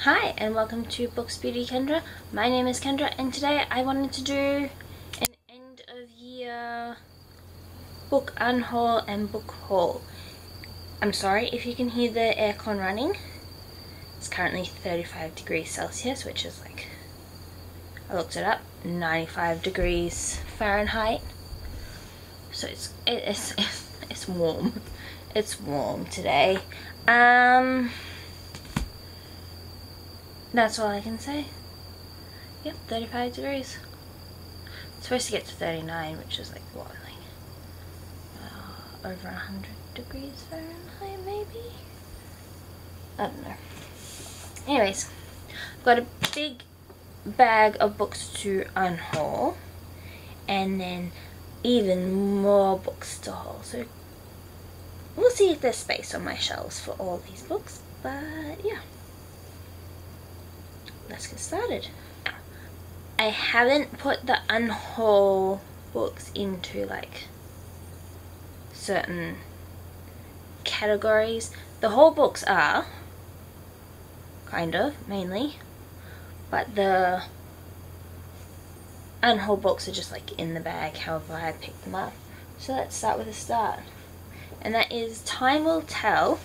Hi and welcome to BooksBeautyKendra. My name is Kendra and today I wanted to do an end of year book unhaul and book haul. I'm sorry if you can hear the aircon running. It's currently 35 degrees Celsius, which is like, I looked it up, 95 degrees Fahrenheit. So it's warm. It's warm today. That's all I can say. Yep, 35 degrees. It's supposed to get to 39, which is like what, over 100 degrees Fahrenheit maybe? I don't know. Anyways, I've got a big bag of books to unhaul and then even more books to haul. So we'll see if there's space on my shelves for all these books, but yeah. Let's get started. I haven't put the unhaul books into like certain categories. The whole books are kind of mainly, but the unhaul books are just like in the bag however I picked them up. So let's start with a start, and that is Time Will Tell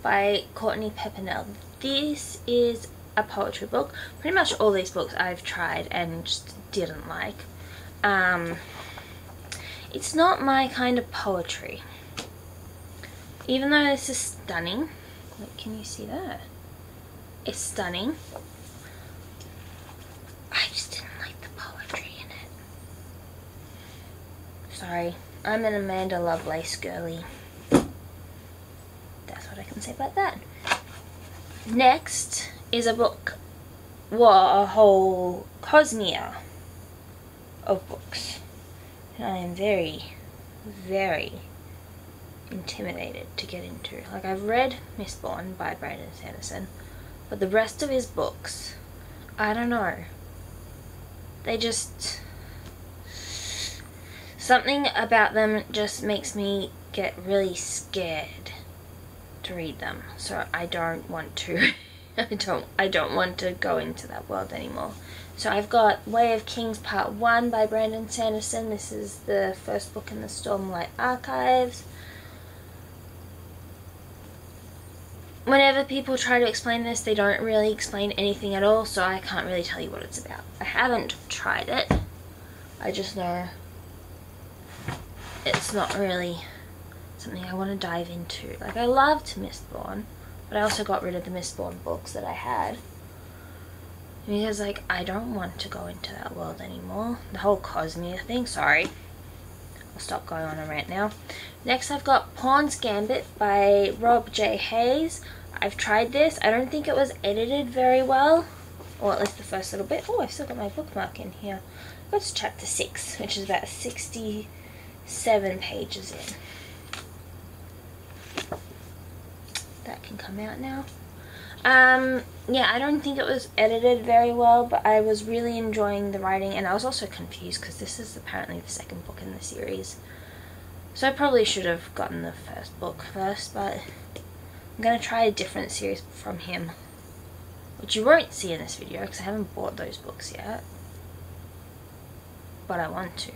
by Courtney Pepinell. This is a poetry book. Pretty much all these books I've tried and just didn't like. It's not my kind of poetry. Even though this is stunning. Like, can you see that? It's stunning. I just didn't like the poetry in it. Sorry, I'm an Amanda Lovelace girly. That's what I can say about that. Next is a book, well, a whole cosmere of books. And I am very, very intimidated to get into. Like, I've read Mistborn by Brandon Sanderson, but the rest of his books, I don't know. They just, something about them just makes me get really scared to read them. So I don't want to. I don't want to go into that world anymore. So I've got Way of Kings Part 1 by Brandon Sanderson. This is the first book in the Stormlight Archives. Whenever people try to explain this, they don't really explain anything at all, so I can't really tell you what it's about. I haven't tried it. I just know it's not really something I want to dive into. Like, I loved Mistborn, but I also got rid of the Mistborn books that I had. Because, like, I don't want to go into that world anymore. The whole Cosmere thing, sorry. I'll stop going on a rant now. Next, I've got Pawn's Gambit by Rob J. Hayes. I've tried this. I don't think it was edited very well. Or at least the first little bit. Oh, I've still got my bookmark in here. That's chapter 6, which is about 67 pages in. That can come out now. Yeah, I don't think it was edited very well, but I was really enjoying the writing, and I was also confused because this is apparently the second book in the series. So I probably should have gotten the first book first, but I'm going to try a different series from him, which you won't see in this video because I haven't bought those books yet, but I want to.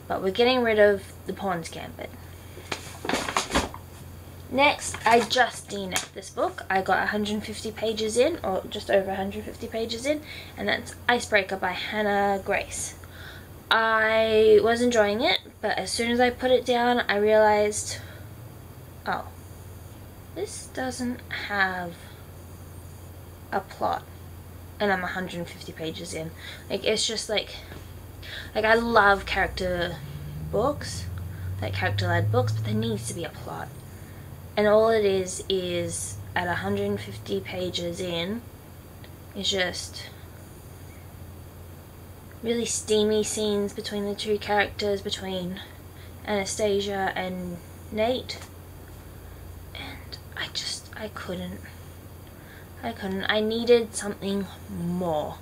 But we're getting rid of the Pawn's Gambit. Next, I just DNF'd this book. I got 150 pages in, or just over 150 pages in, and that's Icebreaker by Hannah Grace. I was enjoying it, but as soon as I put it down, I realized, oh, this doesn't have a plot, and I'm 150 pages in. Like, it's just like I love character books, like character-led books, but there needs to be a plot. And all it is at 150 pages in, is just really steamy scenes between the two characters, between Anastasia and Nate. And I couldn't. I needed something more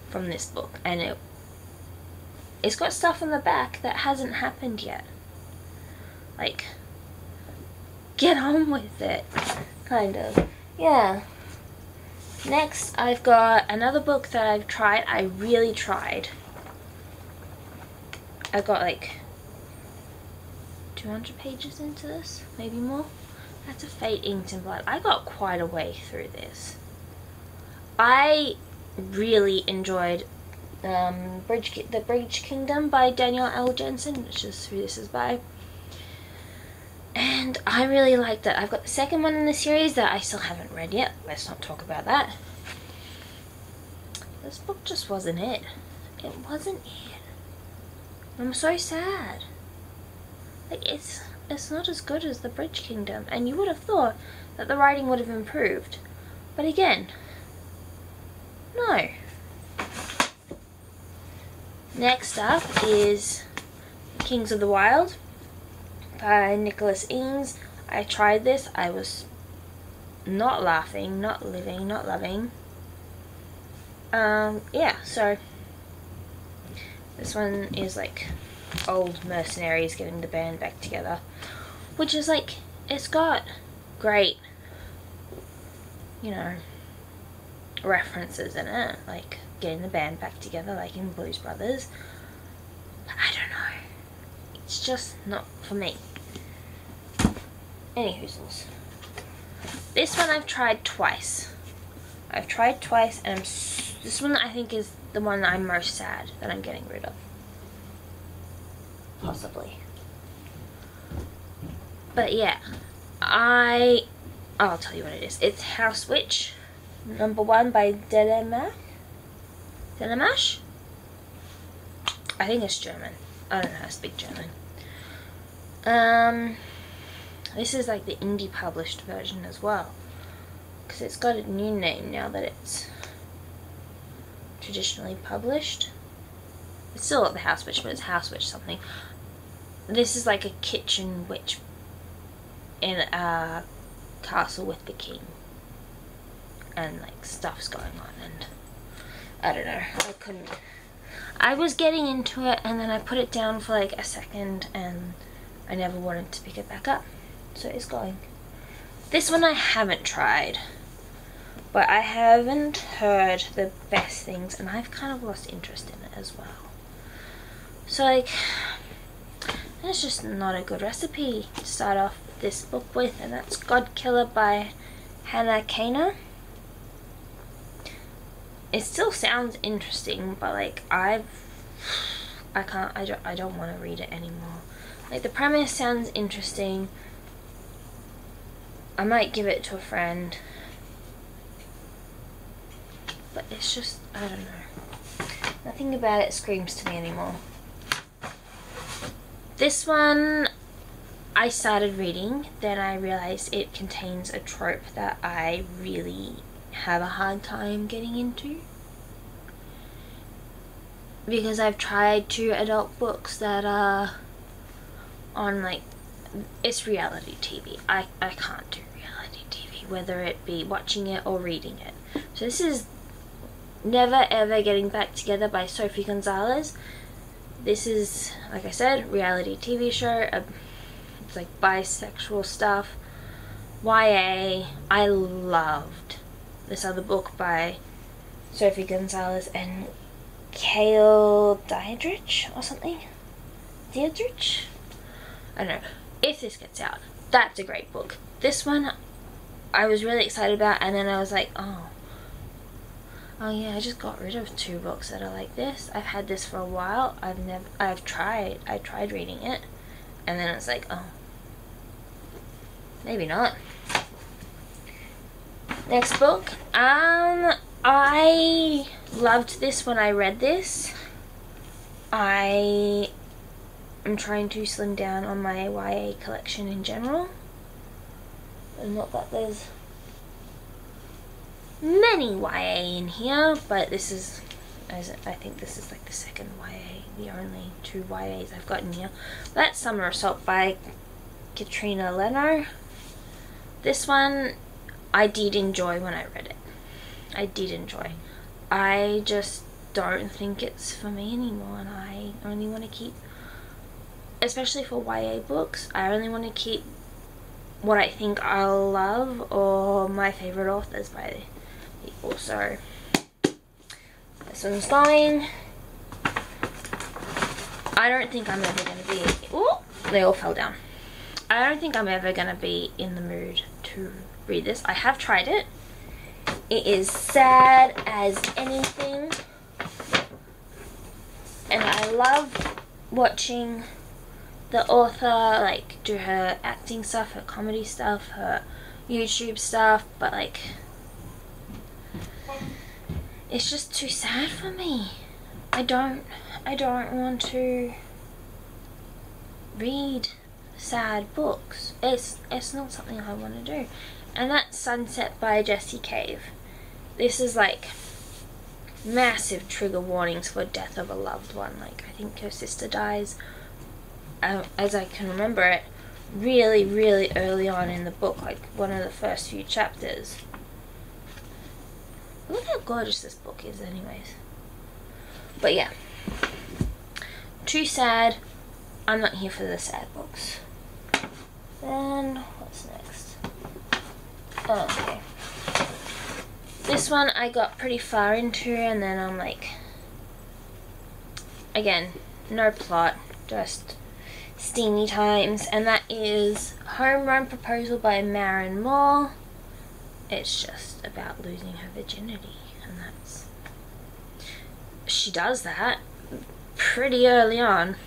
from this book. And it's got stuff on the back that hasn't happened yet. Like, get on with it, kind of. Yeah. Next, I've got another book that I've tried. I really tried. I got like 200 pages into this, maybe more. That's a Fate Inked in Blood. I got quite a way through this. I really enjoyed The Bridge Kingdom by Danielle L. Jensen, which is who this is by. And I really liked it. I've got the second one in the series that I still haven't read yet. Let's not talk about that. This book just wasn't it. It wasn't it. I'm so sad. Like, it's not as good as The Bridge Kingdom, and you would have thought that the writing would have improved. But again, no. Next up is Kings of the Wild by Nicholas Ings. I tried this. I was not laughing, not living, not loving. Yeah, so this one is like old mercenaries getting the band back together, which is like, it's got great, you know, references in it, like getting the band back together like in Blues Brothers. But I don't know, it's just not for me. Anyhoozles. This one I've tried twice. And this one I think is the one I'm most sad that I'm getting rid of. Possibly. But yeah, I'll tell you what it is. It's House Witch, #1 by Delamash? I think it's German. I don't know how to speak German. This is like the indie published version as well, because it's got a new name now that it's traditionally published. It's still at the House Witch, but it's House Witch something. This is like a kitchen witch in a castle with the king, and like stuff's going on, and I don't know, I was getting into it, and then I put it down for like a second, and I never wanted to pick it back up, so it's going. This one I haven't tried, but I haven't heard the best things, and I've kind of lost interest in it as well. So like, it's just not a good recipe to start off this book with, and that's God Killer by Hannah Kaner. It still sounds interesting, but like I don't want to read it anymore. Like, the premise sounds interesting. I might give it to a friend, but it's just, I don't know. Nothing about it screams to me anymore. This one I started reading, then I realized it contains a trope that I really have a hard time getting into, because I've tried 2 adult books that are on, like, it's reality TV. I can't do reality TV, whether it be watching it or reading it. So this is Never Ever Getting Back Together by Sophie Gonzalez. This is, like I said, reality TV show. It's like bisexual stuff. YA. I loved this other book by Sophie Gonzalez and Kale Dietrich or something. Dietrich? I don't know. If this gets out, that's a great book. This one I was really excited about, and then I was like, oh yeah, I just got rid of 2 books that are like this. I've had this for a while. I tried reading it, and then it's like, oh, maybe not. Next book. I loved this when I read this. I am trying to slim down on my YA collection in general. And not that there's many YA in here, but this is, I think this is like the second YA, the only 2 YAs I've got in here. That's Summer Assault by Katrina Leno. This one I did enjoy when I read it. I did enjoy. I just don't think it's for me anymore, and I only want to keep, especially for YA books, I only want to keep what I think I'll love, or my favorite authors by also. This one's going. I don't think I'm ever going to be... Ooh, they all fell down. I don't think I'm ever going to be in the mood to read this. I have tried it. It is sad as anything. And I love watching the author like do her acting stuff, her comedy stuff, her YouTube stuff, but like it's just too sad for me. I don't want to read sad books. It's not something I want to do. And that's Sunset by Jessie Cave. This is like massive trigger warnings for death of a loved one. Like I think her sister dies, as I can remember it, really early on in the book, like one of the first few chapters. Look how gorgeous this book is anyways. But yeah, too sad. I'm not here for the sad books. Then what's next? Oh, okay. This one I got pretty far into, and then I'm like, again, no plot, just steamy times, and that is Home Run Proposal by Maren Moore. It's just about losing her virginity, and that's, she does that pretty early on,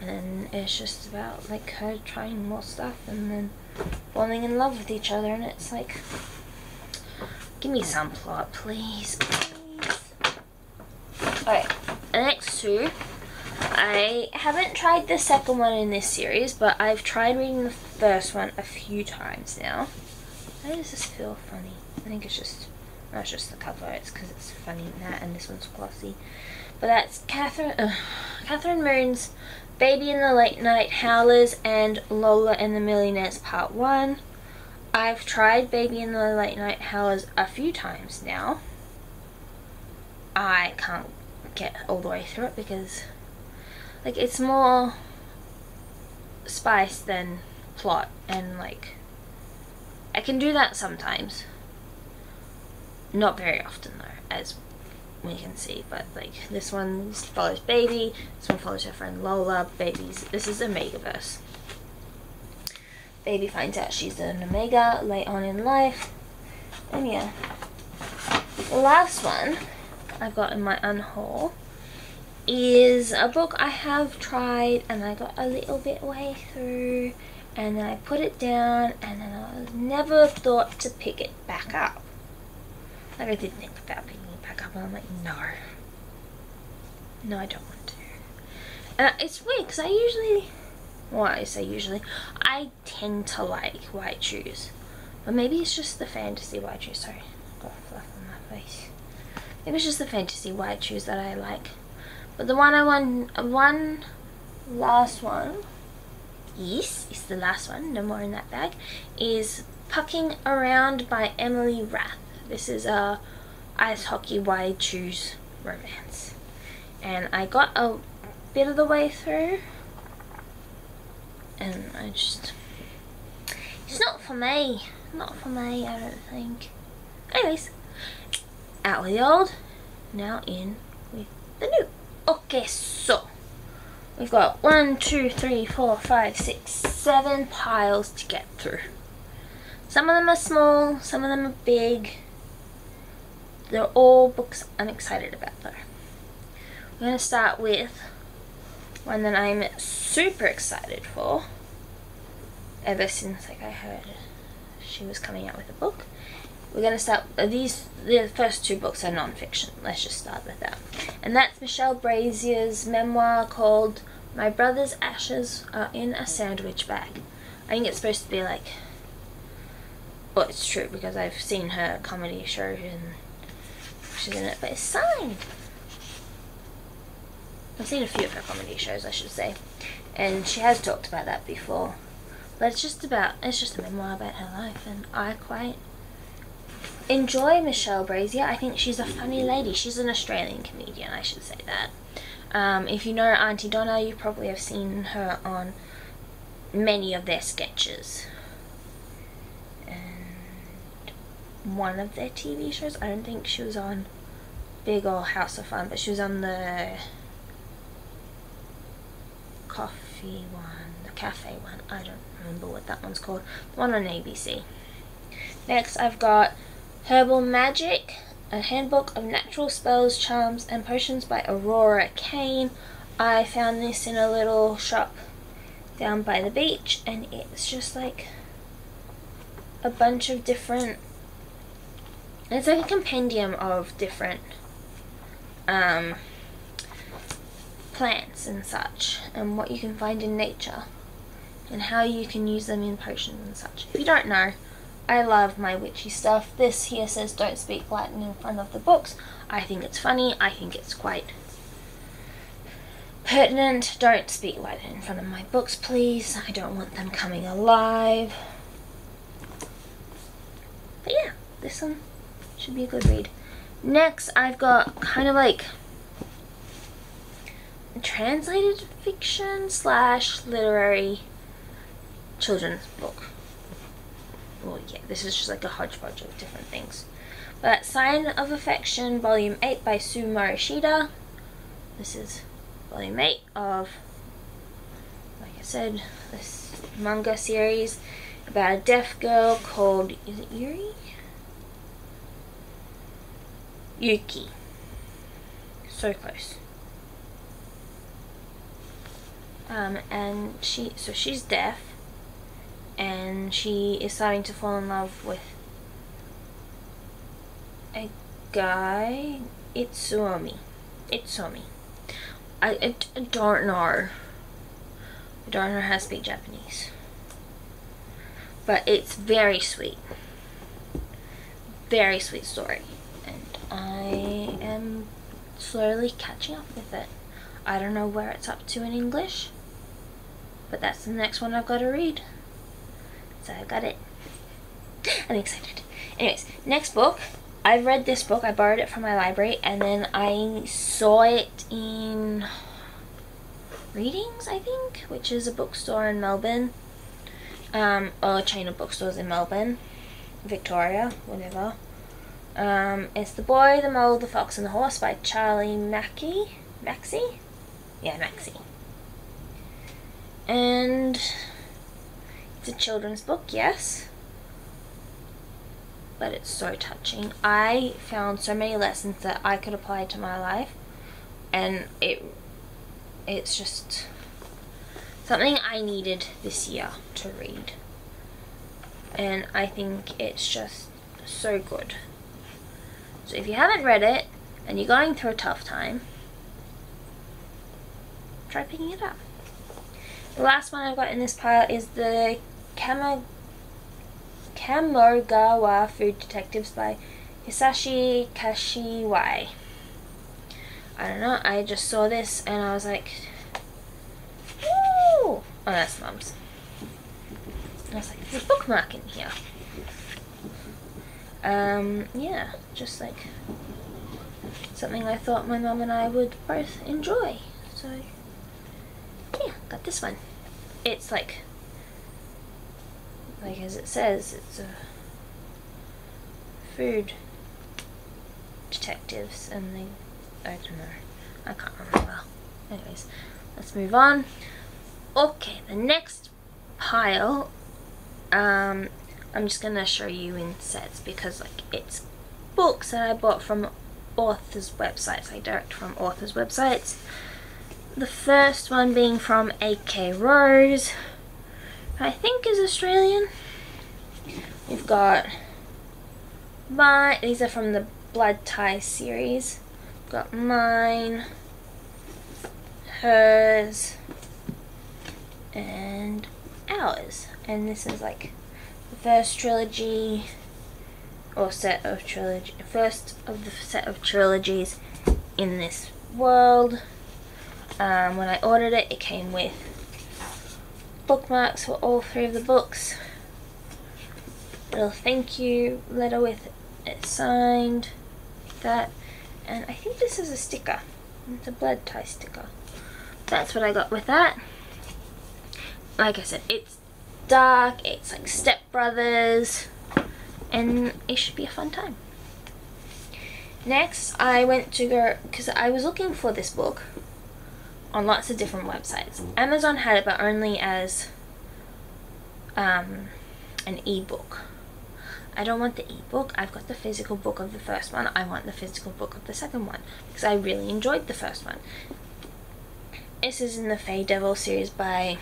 and then it's just about like her trying more stuff and then falling in love with each other, and it's like, give me some plot, please. Alright, the next two. I haven't tried the second one in this series, but I've tried reading the first one a few times now. Why does this feel funny? I think it's just, no, it's just the cover. It's because it's funny, that, and this one's glossy. But that's Catherine Moon's Baby in the Late Night Howlers and Lola and the Millionaires Part 1. I've tried Baby in the Late Night Howlers a few times now. I can't get all the way through it because like it's more spice than plot, and like I can do that sometimes. Not very often though, as we can see, but like this one follows Baby, this one follows her friend Lola. This is Omegaverse. Baby finds out she's an Omega late on in life, and yeah. The last one I've got in my Unhaul is a book I have tried, and I got a little bit way through, and then I put it down, and then I never thought to pick it back up. Like I did think about picking it back up, and I'm like, no, I don't want to. And it's weird because I tend to like white shoes, but maybe it's just the fantasy white shoes. Sorry, I've got fluff on my face. Maybe it's just the fantasy white shoes that I like. But the one last one, yes, it's the last one, no more in that bag, is Pucking Around by Emily Rath. This is a ice hockey wide shoes romance, and I got a bit of the way through, and it's not for me, I don't think. Anyways, out with the old, now in with the new. Okay, so we've got 1, 2, 3, 4, 5, 6, 7 piles to get through. Some of them are small, some of them are big. They're all books I'm excited about though. We're going to start with one that I'm super excited for, ever since like I heard she was coming out with a book. We're going to start, the first two books are non-fiction. Let's just start with that. And that's Michelle Brazier's memoir called My Brother's Ashes Are in a Sandwich Bag. I think it's supposed to be like, well, it's true because I've seen her comedy show and she's in it, but it's signed. I've seen a few of her comedy shows, I should say, and she has talked about that before. But it's just a memoir about her life, and I quite enjoy Michelle Brazier. I think she's a funny lady. She's an Australian comedian, I should say that. If you know Auntie Donna, you probably have seen her on many of their sketches. And one of their TV shows. I don't think she was on Big Ol' House of Fun, but she was on the coffee one, the cafe one. I don't remember what that one's called. The one on ABC. Next, I've got Herbal Magic, a handbook of natural spells, charms, and potions by Aurora Kane. I found this in a little shop down by the beach, and it's just like a bunch of different, it's like a compendium of different plants and such, and what you can find in nature and how you can use them in potions and such. If you don't know, I love my witchy stuff. This here says don't speak Latin in front of the books. I think it's funny. I think it's quite pertinent. Don't speak Latin in front of my books, please. I don't want them coming alive. But yeah, this one should be a good read. Next, I've got kind of like translated fiction / literary children's book. Well, yeah, this is just like a hodgepodge of different things. But Sign of Affection, Volume 8 by Sue Morishita. This is Volume 8 of, like I said, this manga series about a deaf girl called, is it Yuri? Yuki. So close. And she's deaf, and she is starting to fall in love with a guy, Itsuomi. I don't know. I don't know how to speak Japanese. But it's very sweet. Very sweet story. And I am slowly catching up with it. I don't know where it's up to in English, but that's the next one I've got to read. So I got it. I'm excited. Anyways, next book. I've read this book. I borrowed it from my library, and then I saw it in Readings, I think, which is a bookstore in Melbourne. Or a chain of bookstores in Melbourne, Victoria, whatever. It's The Boy, the Mole, the Fox and the Horse by Charlie Mackey. Maxey? Yeah, Maxey. And it's a children's book, yes, but it's so touching. I found so many lessons that I could apply to my life, and it's just something I needed this year to read, and I think it's just so good. So if you haven't read it and you're going through a tough time, try picking it up. The last one I've got in this pile is the Kamogawa Food Detectives by Hisashi Kashiwai. I don't know, I just saw this and I was like, woo! Oh, that's Mum's. I was like, there's a bookmark in here. Yeah, just like something I thought my mum and I would both enjoy. So yeah, got this one. It's like as it says, it's a food detectives, and they, I don't know, I can't remember. Anyways, let's move on. Okay, the next pile, I'm just gonna show you in sets because like it's books that I bought from authors' websites, like direct from authors' websites. The first one being from A.K. Rose, who I think is Australian. We've got these are from the Blood Ties series. We've got Mine, Hers, and Ours. And this is like the first trilogy, or set of trilogy, first of the set of trilogies in this world. When I ordered it, it came with bookmarks for all 3 of the books. Little thank you letter with it signed, like that. And I think this is a sticker. It's a blood tie sticker. That's what I got with that. Like I said, it's dark. It's like Step Brothers. and it should be a fun time. Next, I went to go, because I was looking for this book on lots of different websites. Amazon had it, but only as an ebook. I don't want the ebook. I've got the physical book of the first one. I want the physical book of the second one because I really enjoyed the first one. This is in the Fae Devil series by,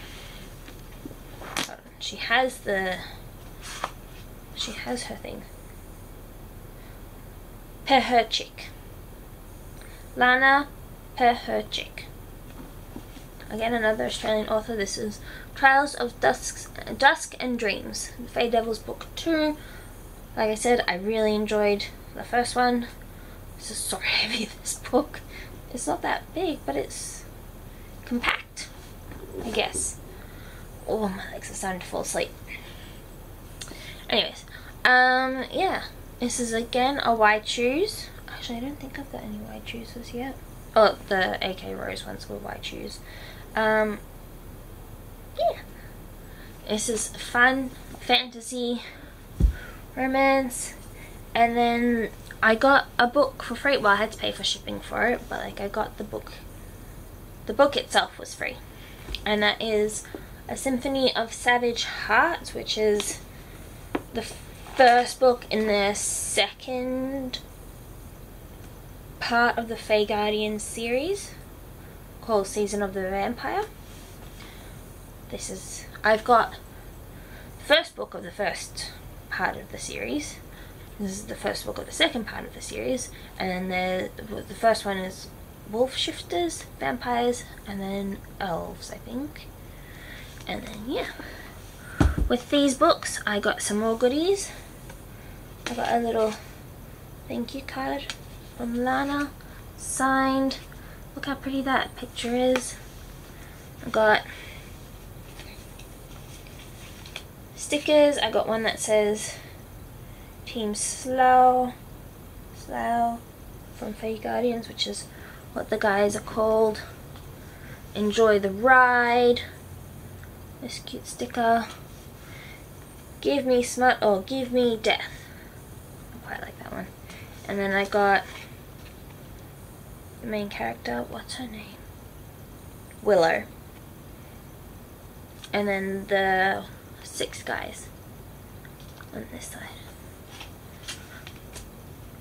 she has her thing, Peherchik, Lana Peherchik. Again, another Australian author. This is Trials of Dusk and Dreams, the Fae Devil's book 2. Like I said, I really enjoyed the first one. This is so heavy, this book. It's not that big, but it's compact, I guess. Oh, my legs are starting to fall asleep. Anyways, yeah. This is again a Why Choose. Actually, I don't think I've got any Why Chooses yet. Oh, the AK Rose ones were Why Choose. Yeah. This is fun, fantasy, romance, and then I got a book for free. Well, I had to pay for shipping for it, but like I got the book. The book itself was free, and that is A Symphony of Savage Hearts, which is the first book in the second part of the Fae Guardian series called Season of the Vampire. This is, I've got the first book of the first part of the series. This is the first book of the second part of the series, and then the first one is wolf shifters, vampires, and then elves, I think. And then yeah, with these books I got some more goodies. I got a little thank you card from Lana, signed. Look how pretty that picture is. I got stickers. I got one that says Team Slough from Fae Guardians, which is what the guys are called. Enjoy the ride. This cute sticker. Give me smut, or give me death. I quite like that one. And then I got the main character, what's her name? Willow. And then the 6 guys on this side.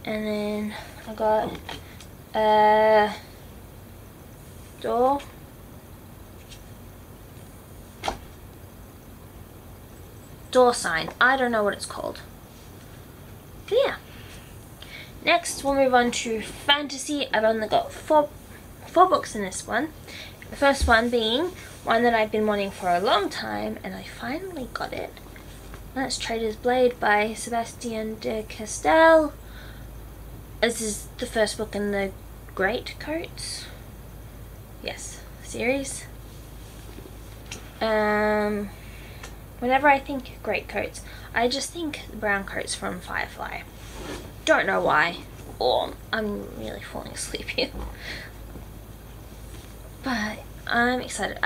And then I got a door sign. I don't know what it's called. But yeah. Next we'll move on to fantasy. I've only got four books in this one. The first one being one that I've been wanting for a long time, and I finally got it. That's Trader's Blade by Sebastian de Castell. This is the first book in the Great Coats, yes, series. Whenever I think Great Coats, I just think the brown coats from Firefly. Don't know why. Oh, I'm really falling asleep here. But I'm excited.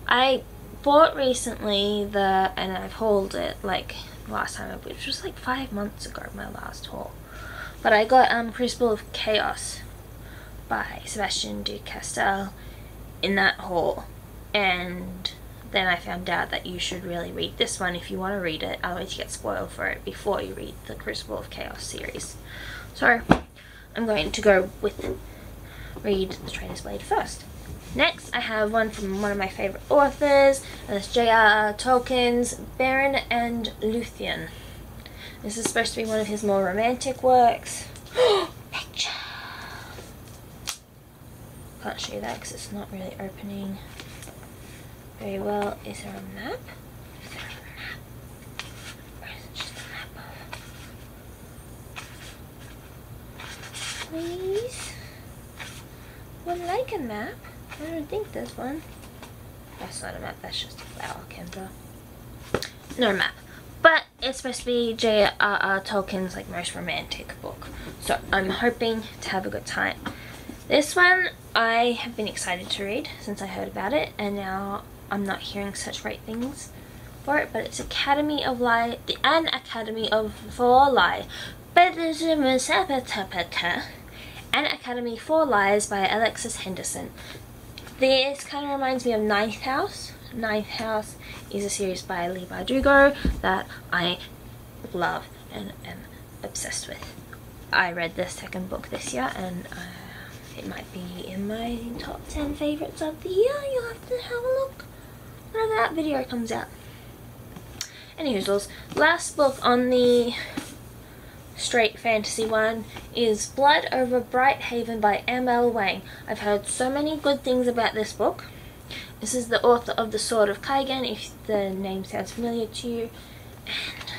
I bought recently and I've hauled it like last time, which was like 5 months ago, my last haul. But I got Crucible of Chaos by Sebastian de Castell in that haul, and then I found out that you should really read this one if you want to read it, otherwise you get spoiled for it before you read the Crucible of Chaos series. So I'm going to go read the Trader's Blade first. Next I have one from one of my favourite authors, and it's J.R.R. Tolkien's Beren and Luthien. This is supposed to be one of his more romantic works. Picture! Can't show you that because it's not really opening very well. Is there a map? Is there a map? Or is it just a map of... Please? Would like a map? I don't think there's one. That's not a map, that's just a flower, Kendra. No map. But it's supposed to be J.R.R. Tolkien's like most romantic book. So I'm hoping to have a good time. This one I have been excited to read since I heard about it, and now I'm not hearing such great things for it, but it's An Academy of Four Lies. An Academy for Lies by Alexis Henderson. This kind of reminds me of Ninth House. Ninth House is a series by Leigh Bardugo that I love and am obsessed with. I read the second book this year, and it might be in my top 10 favourites of the year. You'll have to have a look whenever that video comes out. Anywhoozles, last book on the straight fantasy one is Blood Over Bright Haven by M.L. Wang. I've heard so many good things about this book. This is the author of The Sword of Kaigan, if the name sounds familiar to you. And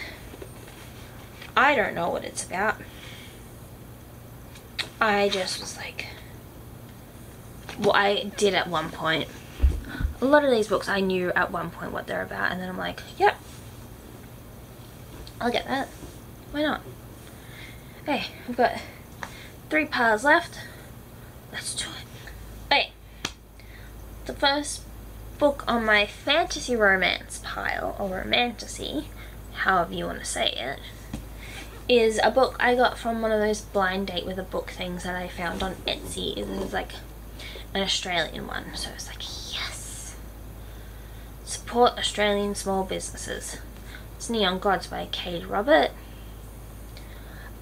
I don't know what it's about. I just was like, well, I did at one point. A lot of these books I knew at one point what they're about, and then I'm like, yep, I'll get that. Why not? Okay, I've got 3 piles left. Let's do it. Okay, the first book on my fantasy romance pile, or romantasy, however you want to say it, is a book I got from one of those blind date with a book things that I found on Etsy. It was like an Australian one, so it's like, yes, support Australian small businesses. It's Neon Gods by Katie Robert.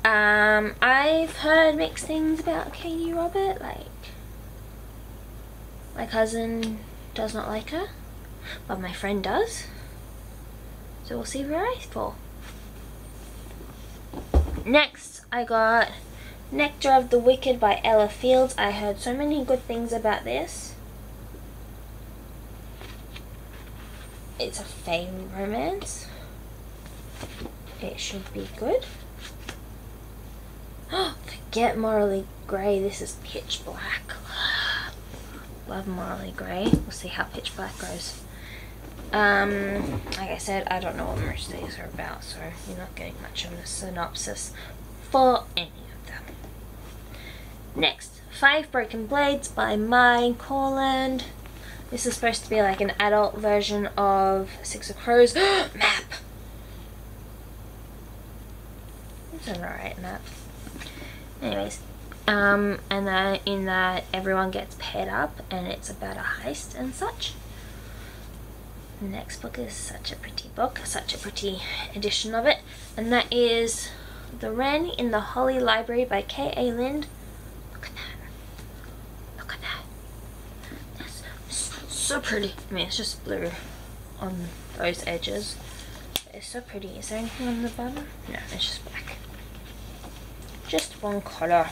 I've heard mixed things about Katie Robert, like my cousin does not like her, but my friend does, so we'll see where I fall. Next, I got Nectar of the Wicked by Ella Fields. I heard so many good things about this. It's a fae romance. It should be good. Forget Morally Grey. This is pitch black. Love Morally Grey. We'll see how pitch black goes. Like I said, I don't know what most of these are about, so you're not getting much of a synopsis for any of them. Next, 5 Broken Blades by Mai Corland. This is supposed to be like an adult version of Six of Crows. Map! It's an alright map. Anyways, and then in that everyone gets paired up and it's about a heist and such. The next book is such a pretty book, such a pretty edition of it, and that is The Wren in the Holly Library by K.A. Lind. Look at that. Look at that. That's so pretty. I mean, it's just blue on those edges. It's so pretty. Is there anything on the bottom? No, it's just black. Just one colour.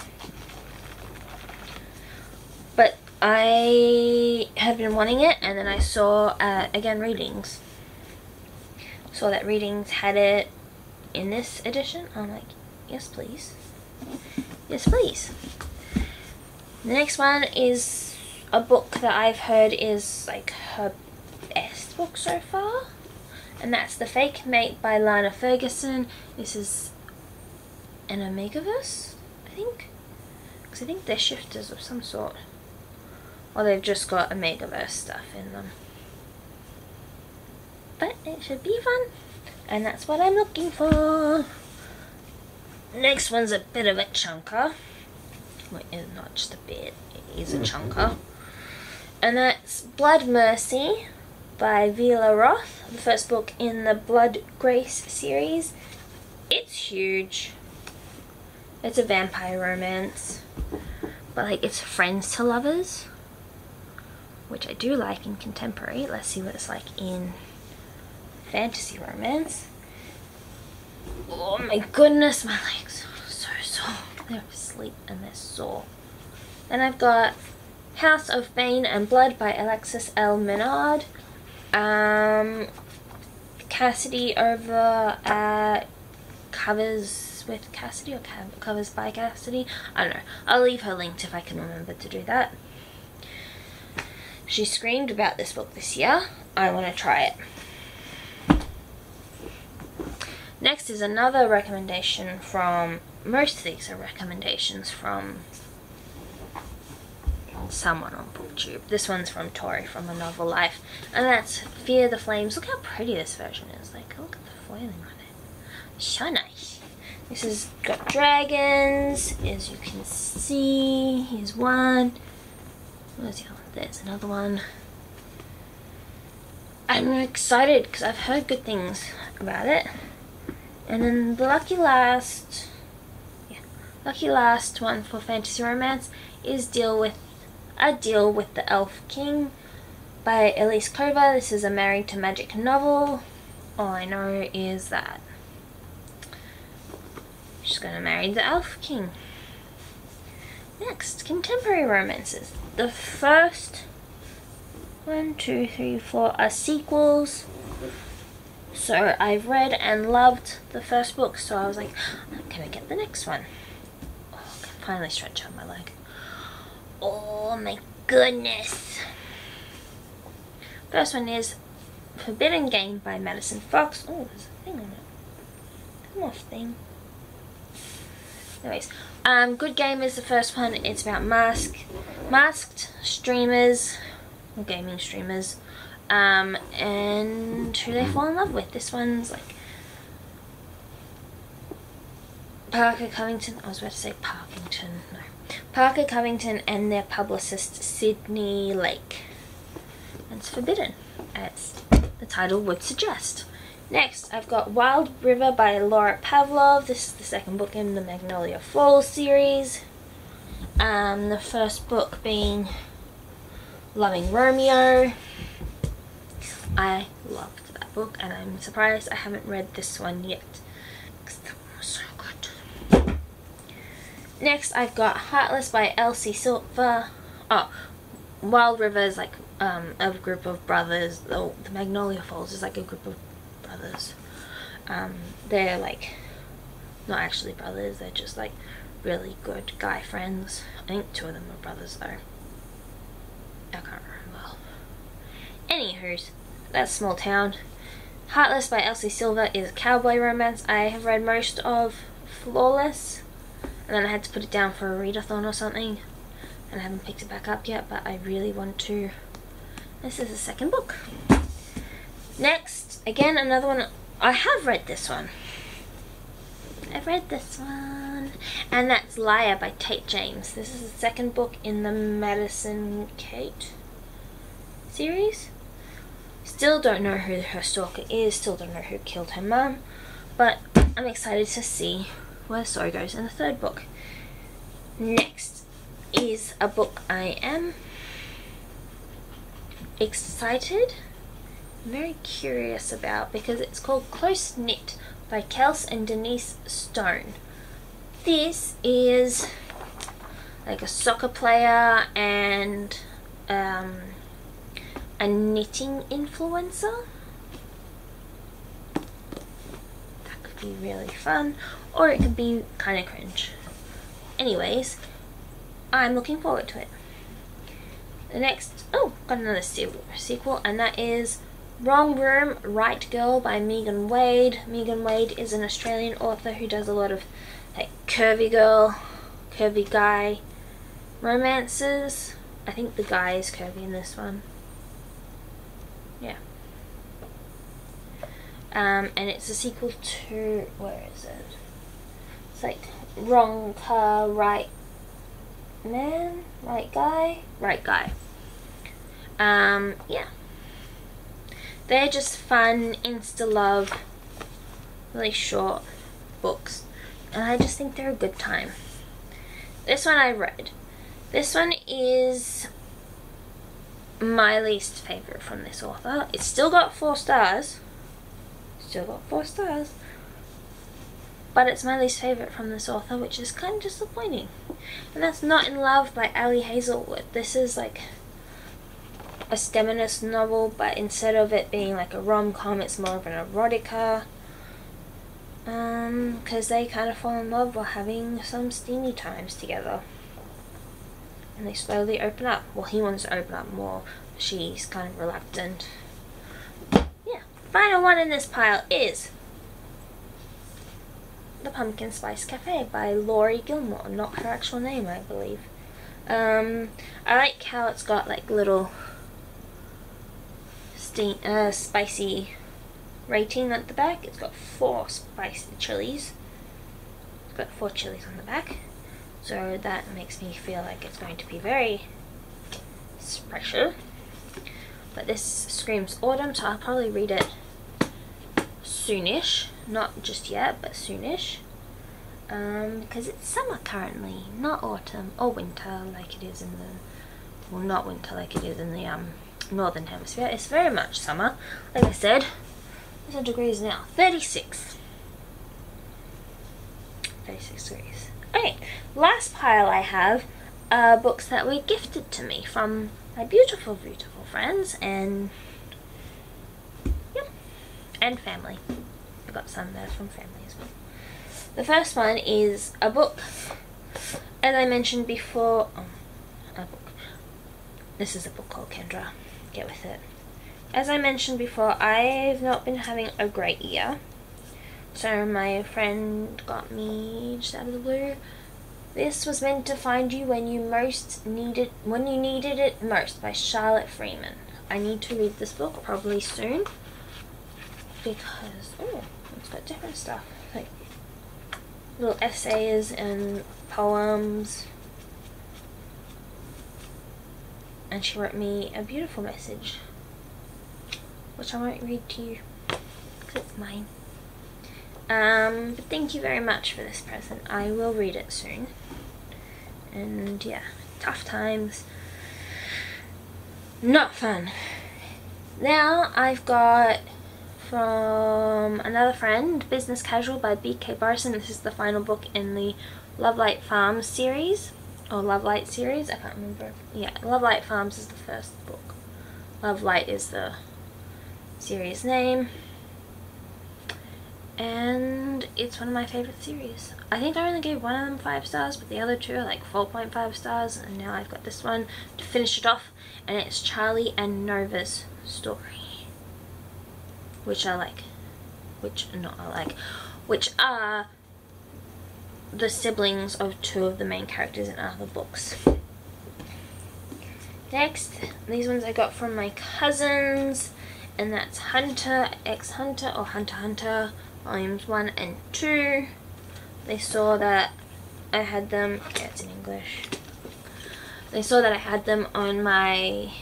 But I had been wanting it, and then I saw, again, Readings. Saw that Readings had it in this edition. I'm like, yes please. Yes please. The next one is a book that I've heard is like her best book so far. And that's The Fake Mate by Lana Ferguson. This is an Omegaverse, I think. Because I think they're shifters of some sort. Or they've just got Omegaverse stuff in them. But it should be fun. And that's what I'm looking for. Next one's a bit of a chunker. Well, it's not just a bit, it is a chunker. And that's Blood Mercy by Vila Roth. The first book in the Blood Grace series. It's huge. It's a vampire romance. But like, it's friends to lovers, which I do like in contemporary. Let's see what it's like in fantasy romance. Oh my goodness, my legs are so sore. They're asleep and they're sore. Then I've got House of Bane and Blood by Alexis L. Menard. Cassidy over at Covers with Cassidy, or Covers by Cassidy. I don't know. I'll leave her linked if I can remember to do that. She screamed about this book this year. I want to try it. Next is another recommendation from, most of these are recommendations from someone on BookTube. This one's from Tori from A Novel Life, and that's Fear the Flames. Look how pretty this version is. Like, look at the foiling on it. So nice. This has got dragons, as you can see. Here's one. Where's the other one? There's another one. I'm excited because I've heard good things about it. And then the lucky last one for fantasy romance is Deal with the Elf King by Elise Clover. This is a Married to Magic novel. All I know is that she's gonna marry the Elf King. Next, contemporary romances. The first 1, 2, 3, 4 are sequels. So I've read and loved the first book, so I was like, can I get the next one? Oh, I can finally stretch out my leg. Oh my goodness. First one is Forbidden Game by Madison Fox. Oh, there's a thing on it. Come off, thing. Anyways, Good Game is the first one. It's about masked streamers, or gaming streamers, and who they fall in love with. This one's like Parker Covington. I was about to say Parkington. No, Parker Covington and their publicist Sydney Lake. And it's forbidden, as the title would suggest. Next, I've got Wild River by Laura Pavlov. This is the second book in the Magnolia Falls series. The first book being Loving Romeo. I loved that book, and I'm surprised I haven't read this one yet, because that one was so good. Next, I've got Heartless by Elsie Silver. Oh, Wild River is like a group of brothers. The Magnolia Falls is like a group of brothers. They're like not actually brothers, they're just like really good guy friends. I think 2 of them are brothers though. I can't remember. Anywho's, that's Small Town. Heartless by Elsie Silver is a cowboy romance. I have read most of Flawless, and then I had to put it down for a readathon or something, and I haven't picked it back up yet, but I really want to. This is the second book. Next, again, another one. I have read this one. I've read this one. And that's Liar by Tate James. This is the second book in the Madison Kate series. Still don't know who her stalker is. Still don't know who killed her mum. But I'm excited to see where the story goes in the third book. Next is a book I am excited, very curious about, because it's called Close Knit by Kels and Denise Stone. This is like a soccer player and a knitting influencer. That could be really fun, or it could be kind of cringe. Anyways, I'm looking forward to it. The next, got another sequel, and that is Wrong Room, Right Girl by Megan Wade. Megan Wade is an Australian author who does a lot of like curvy girl, curvy guy romances. I think the guy is curvy in this one. Yeah. And it's a sequel to, where is it? It's like Wrong Car, Right Man, Right Guy, Right Guy. Yeah. They're just fun, insta-love, really short books. And I just think they're a good time. This one I read. This one is my least favourite from this author. It's still got 4 stars. Still got 4 stars. But it's my least favourite from this author, which is kind of disappointing. And that's Not in Love by Ali Hazelwood. This is like a feminist novel, but instead of it being like a rom-com, it's more of an erotica. Because they kind of fall in love while having some steamy times together. And they slowly open up. Well, he wants to open up more. She's kind of reluctant. Yeah. Final one in this pile is The Pumpkin Spice Cafe by Laurie Gilmore. Not her actual name, I believe. I like how it's got like little spicy rating at the back. It's got 4 spicy chilies. It's got 4 chilies on the back, so that makes me feel like it's going to be very special. But this screams autumn, so I'll probably read it soonish. Not just yet, but soonish. Because it's summer currently, not autumn or winter like it is in the, well, not winter like it is in the northern hemisphere. It's very much summer. Like I said, what's the degrees now? 36. 36 degrees. Okay, last pile I have are books that were gifted to me from my beautiful, beautiful friends and, yep, and family. I got some there from family as well. The first one is a book, as I mentioned before, a book. This is a book called Kendra. Get with it. As I mentioned before, I've not been having a great year. So my friend got me, just out of the blue, This Was Meant to Find You When You Needed It Most by Charlotte Freeman. I need to read this book probably soon because, oh, it's got different stuff, like little essays and poems. And she wrote me a beautiful message, which I won't read to you because it's mine. But thank you very much for this present. I will read it soon. And yeah, tough times. Not fun. Now I've got from another friend, Business Casual by B.K. Barson. This is the final book in the Love Light Farms series. Or Love Light series, I can't remember. Yeah, Love Light Farms is the first book. Love Light is the series name. And it's one of my favorite series. I think I only gave one of them 5 stars, but the other 2 are like 4.5 stars. And now I've got this one to finish it off. And it's Charlie and Nova's story. Which I like. Which are the siblings of 2 of the main characters in other books. Next, these ones I got from my cousins, and that's Hunter x Hunter, or Hunter x Hunter, volumes 1 and 2. They saw that I had them, yeah, it's in English. They saw that I had them on my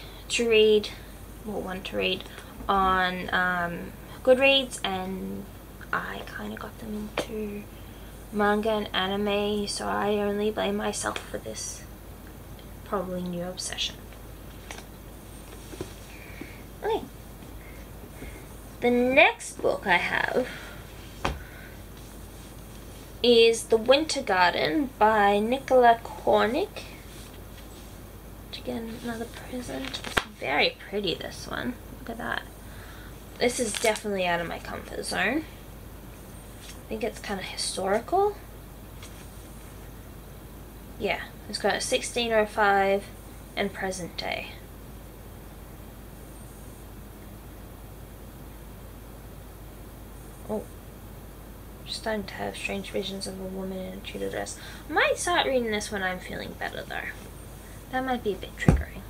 one to read on Goodreads, and I kind of got them into manga and anime, so I only blame myself for this probably new obsession. Okay. The next book I have is The Winter Garden by Nicola Kornick. Again, another present. It's very pretty, this one. Look at that. This is definitely out of my comfort zone. I think it's kind of historical. Yeah, it's got 1605 and present day. Oh, starting to have strange visions of a woman in a Tudor dress. I might start reading this when I'm feeling better though. That might be a bit triggering.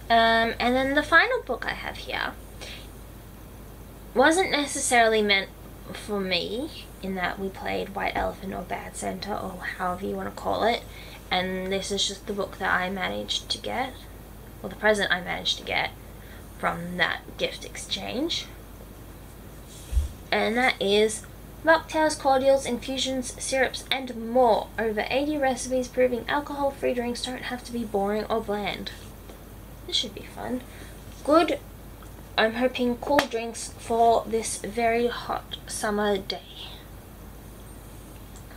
And then the final book I have here wasn't necessarily meant for me, in that we played White Elephant or Bad Santa, or however you want to call it, and this is just the book that I managed to get, or the present I managed to get from that gift exchange. And that is mocktails, cordials, infusions, syrups, and more. Over 80 recipes proving alcohol-free drinks don't have to be boring or bland. This should be fun. Good, I'm hoping, cool drinks for this very hot summer day.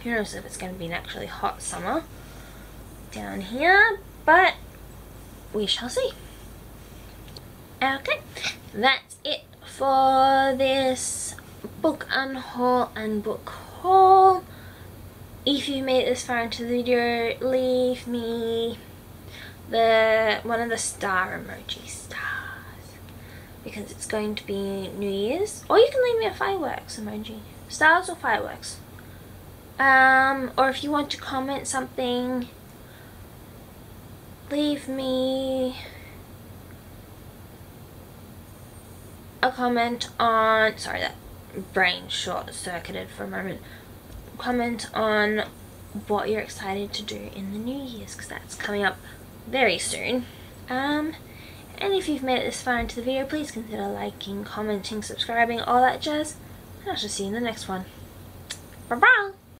Who knows if it's going to be an actually hot summer down here, but we shall see. Okay, that's it for this book unhaul and book haul. If you made it this far into the video, leave me one of the star emoji stars, because it's going to be New Year's. Or you can leave me a fireworks emoji. Stars or fireworks? Or if you want to comment something, leave me a comment on, sorry, that brain short-circuited for a moment. Comment on what you're excited to do in the New Year's, because that's coming up very soon. And if you've made it this far into the video, please consider liking, commenting, subscribing, all that jazz. And I shall see you in the next one. Bye bye!